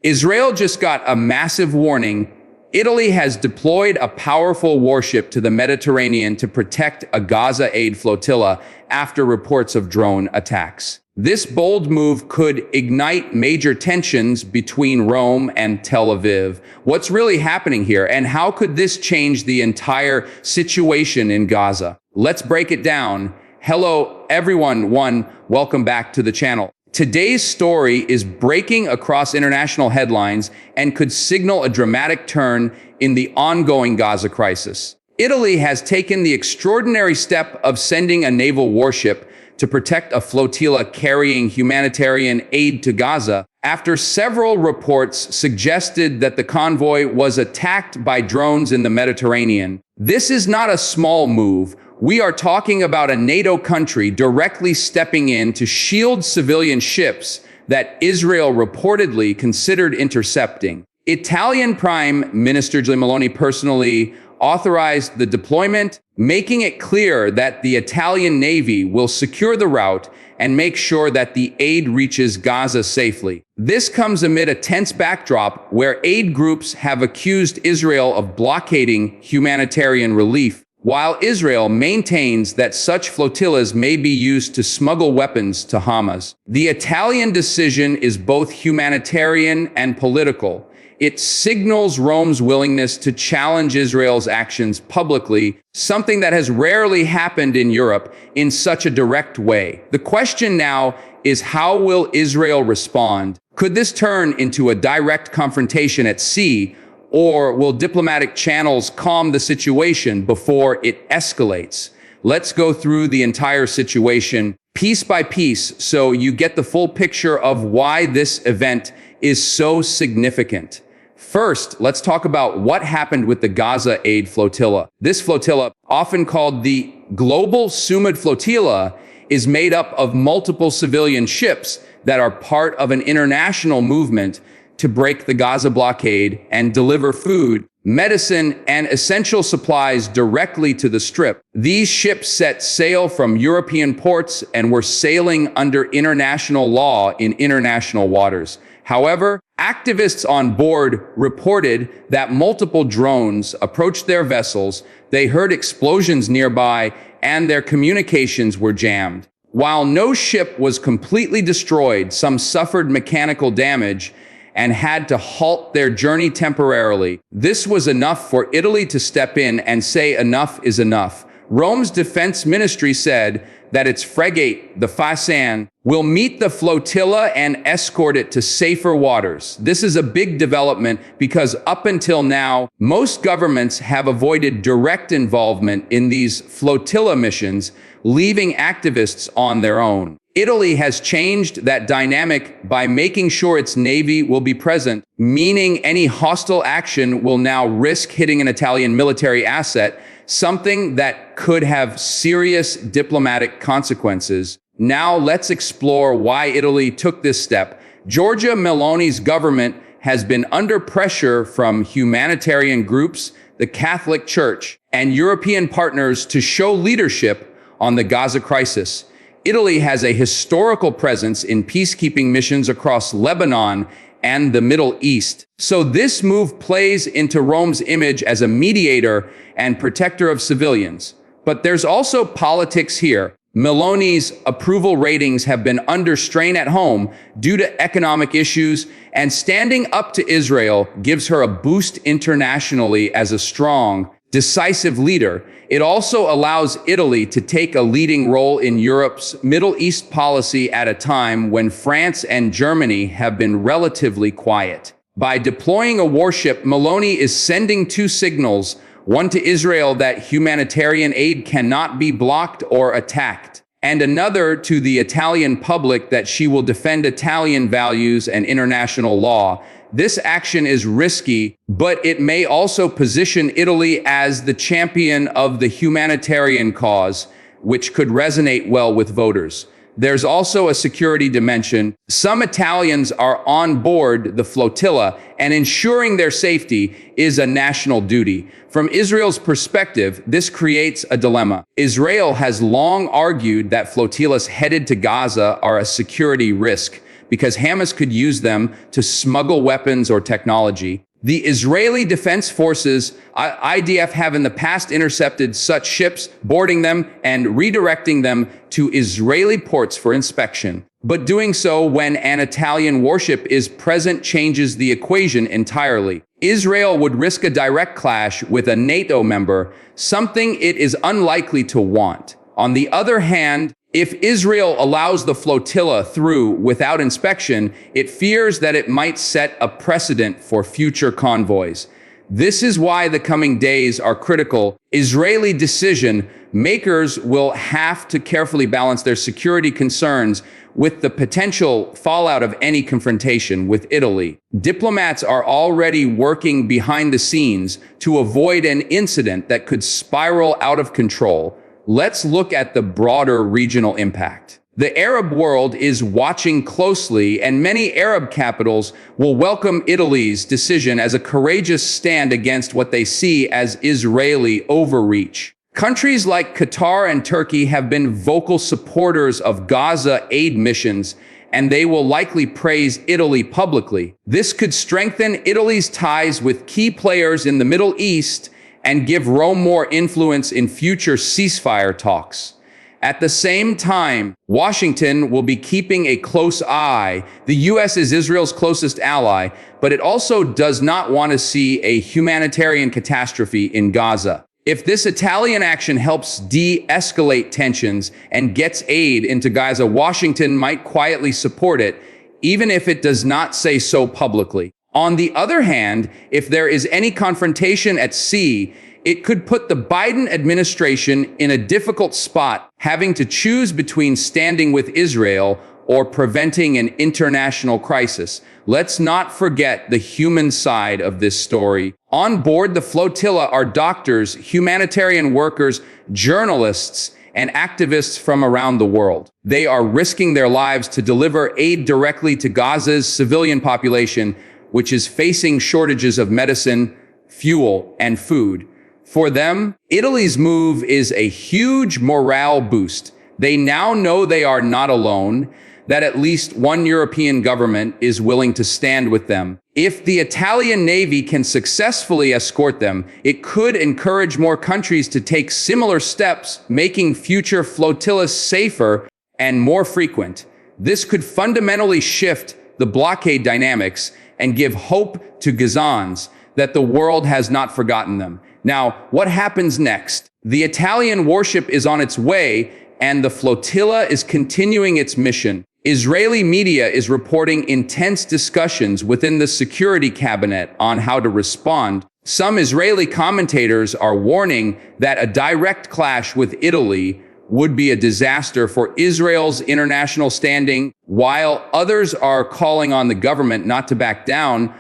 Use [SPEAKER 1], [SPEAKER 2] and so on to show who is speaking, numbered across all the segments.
[SPEAKER 1] Israel just got a massive warning. Italy has deployed a powerful warship to the Mediterranean to protect a Gaza aid flotilla after reports of drone attacks. This bold move could ignite major tensions between Rome and Tel Aviv. What's really happening here, and how could this change the entire situation in Gaza? Let's break it down. Hello, everyone. Welcome back to the channel. Today's story is breaking across international headlines and could signal a dramatic turn in the ongoing Gaza crisis. Italy has taken the extraordinary step of sending a naval warship to protect a flotilla carrying humanitarian aid to Gaza after several reports suggested that the convoy was attacked by drones in the Mediterranean. This is not a small move. We are talking about a NATO country directly stepping in to shield civilian ships that Israel reportedly considered intercepting. Italian Prime Minister Giorgia Meloni personally authorized the deployment, making it clear that the Italian Navy will secure the route and make sure that the aid reaches Gaza safely. This comes amid a tense backdrop where aid groups have accused Israel of blockading humanitarian relief, while Israel maintains that such flotillas may be used to smuggle weapons to Hamas. The Italian decision is both humanitarian and political. It signals Rome's willingness to challenge Israel's actions publicly, something that has rarely happened in Europe in such a direct way. The question now is, how will Israel respond? Could this turn into a direct confrontation at sea, or will diplomatic channels calm the situation before it escalates? Let's go through the entire situation piece by piece so you get the full picture of why this event is so significant. First, let's talk about what happened with the Gaza aid flotilla. This flotilla, often called the Global Sumud Flotilla, is made up of multiple civilian ships that are part of an international movement to break the Gaza blockade and deliver food, medicine, and essential supplies directly to the Strip. These ships set sail from European ports and were sailing under international law in international waters. However, activists on board reported that multiple drones approached their vessels, they heard explosions nearby, and their communications were jammed. While no ship was completely destroyed, some suffered mechanical damage and had to halt their journey temporarily. This was enough for Italy to step in and say enough is enough. Rome's defense ministry said that its frigate, the Fasan, will meet the flotilla and escort it to safer waters. This is a big development because up until now, most governments have avoided direct involvement in these flotilla missions, leaving activists on their own. Italy has changed that dynamic by making sure its navy will be present, meaning any hostile action will now risk hitting an Italian military asset, something that could have serious diplomatic consequences. Now let's explore why Italy took this step. Giorgia Meloni's government has been under pressure from humanitarian groups, the Catholic Church, and European partners to show leadership on the Gaza crisis. Italy has a historical presence in peacekeeping missions across Lebanon and the Middle East. So this move plays into Rome's image as a mediator and protector of civilians. But there's also politics here. Meloni's approval ratings have been under strain at home due to economic issues, and standing up to Israel gives her a boost internationally as a strong, decisive leader. It also allows Italy to take a leading role in Europe's Middle East policy at a time when France and Germany have been relatively quiet. By deploying a warship, Meloni is sending two signals: one to Israel that humanitarian aid cannot be blocked or attacked, and another to the Italian public that she will defend Italian values and international law. This action is risky, but it may also position Italy as the champion of the humanitarian cause, which could resonate well with voters. There's also a security dimension. Some Italians are on board the flotilla, and ensuring their safety is a national duty. From Israel's perspective, this creates a dilemma. Israel has long argued that flotillas headed to Gaza are a security risk because Hamas could use them to smuggle weapons or technology. The Israeli Defense Forces, IDF, have in the past intercepted such ships, boarding them and redirecting them to Israeli ports for inspection. But doing so when an Italian warship is present changes the equation entirely. Israel would risk a direct clash with a NATO member, something it is unlikely to want. On the other hand, if Israel allows the flotilla through without inspection, it fears that it might set a precedent for future convoys. This is why the coming days are critical. Israeli decision makers will have to carefully balance their security concerns with the potential fallout of any confrontation with Italy. Diplomats are already working behind the scenes to avoid an incident that could spiral out of control. Let's look at the broader regional impact. The Arab world is watching closely, and many Arab capitals will welcome Italy's decision as a courageous stand against what they see as Israeli overreach. Countries like Qatar and Turkey have been vocal supporters of Gaza aid missions, and they will likely praise Italy publicly. This could strengthen Italy's ties with key players in the Middle East and give Rome more influence in future ceasefire talks. At the same time, Washington will be keeping a close eye. The U.S. is Israel's closest ally, but it also does not want to see a humanitarian catastrophe in Gaza. If this Italian action helps de-escalate tensions and gets aid into Gaza, Washington might quietly support it, even if it does not say so publicly. On the other hand, if there is any confrontation at sea, it could put the Biden administration in a difficult spot, having to choose between standing with Israel or preventing an international crisis. Let's not forget the human side of this story. On board the flotilla are doctors, humanitarian workers, journalists, and activists from around the world. They are risking their lives to deliver aid directly to Gaza's civilian population, which is facing shortages of medicine, fuel, and food. For them, Italy's move is a huge morale boost. They now know they are not alone, that at least one European government is willing to stand with them. If the Italian Navy can successfully escort them, it could encourage more countries to take similar steps, making future flotillas safer and more frequent. This could fundamentally shift the blockade dynamics and give hope to Gazans that the world has not forgotten them. Now, what happens next? The Italian warship is on its way, and the flotilla is continuing its mission. Israeli media is reporting intense discussions within the security cabinet on how to respond. Some Israeli commentators are warning that a direct clash with Italy would be a disaster for Israel's international standing, while others are calling on the government not to back down,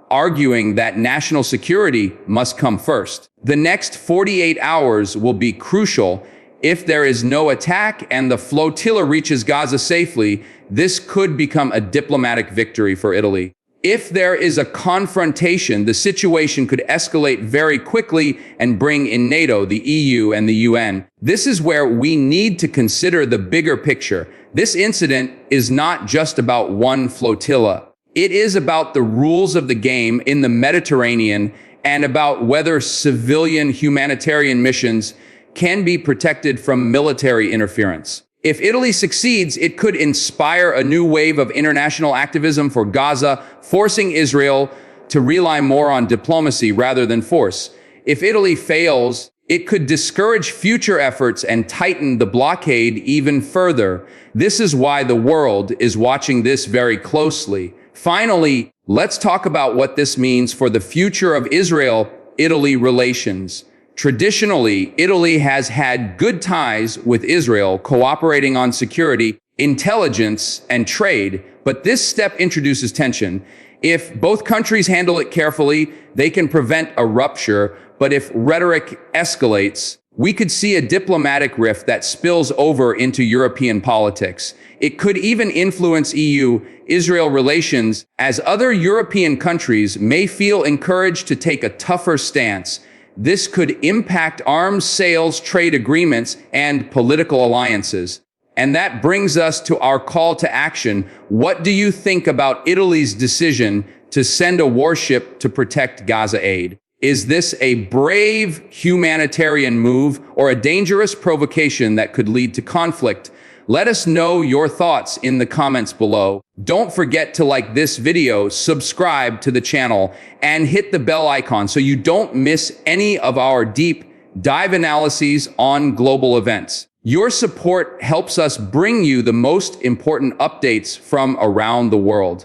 [SPEAKER 1] arguing that national security must come first. The next 48 hours will be crucial. If there is no attack and the flotilla reaches Gaza safely, this could become a diplomatic victory for Italy. If there is a confrontation, the situation could escalate very quickly and bring in NATO, the EU, and the UN. This is where we need to consider the bigger picture. This incident is not just about one flotilla. It is about the rules of the game in the Mediterranean and about whether civilian humanitarian missions can be protected from military interference. If Italy succeeds, it could inspire a new wave of international activism for Gaza, forcing Israel to rely more on diplomacy rather than force. If Italy fails, it could discourage future efforts and tighten the blockade even further. This is why the world is watching this very closely. Finally, let's talk about what this means for the future of Israel-Italy relations. Traditionally, Italy has had good ties with Israel, cooperating on security, intelligence, and trade, but this step introduces tension. If both countries handle it carefully, they can prevent a rupture, but if rhetoric escalates, we could see a diplomatic rift that spills over into European politics. It could even influence EU-Israel relations, as other European countries may feel encouraged to take a tougher stance. This could impact arms sales, trade agreements, and political alliances. And that brings us to our call to action. What do you think about Italy's decision to send a warship to protect Gaza aid? Is this a brave humanitarian move or a dangerous provocation that could lead to conflict? Let us know your thoughts in the comments below. Don't forget to like this video, subscribe to the channel, and hit the bell icon so you don't miss any of our deep dive analyses on global events. Your support helps us bring you the most important updates from around the world.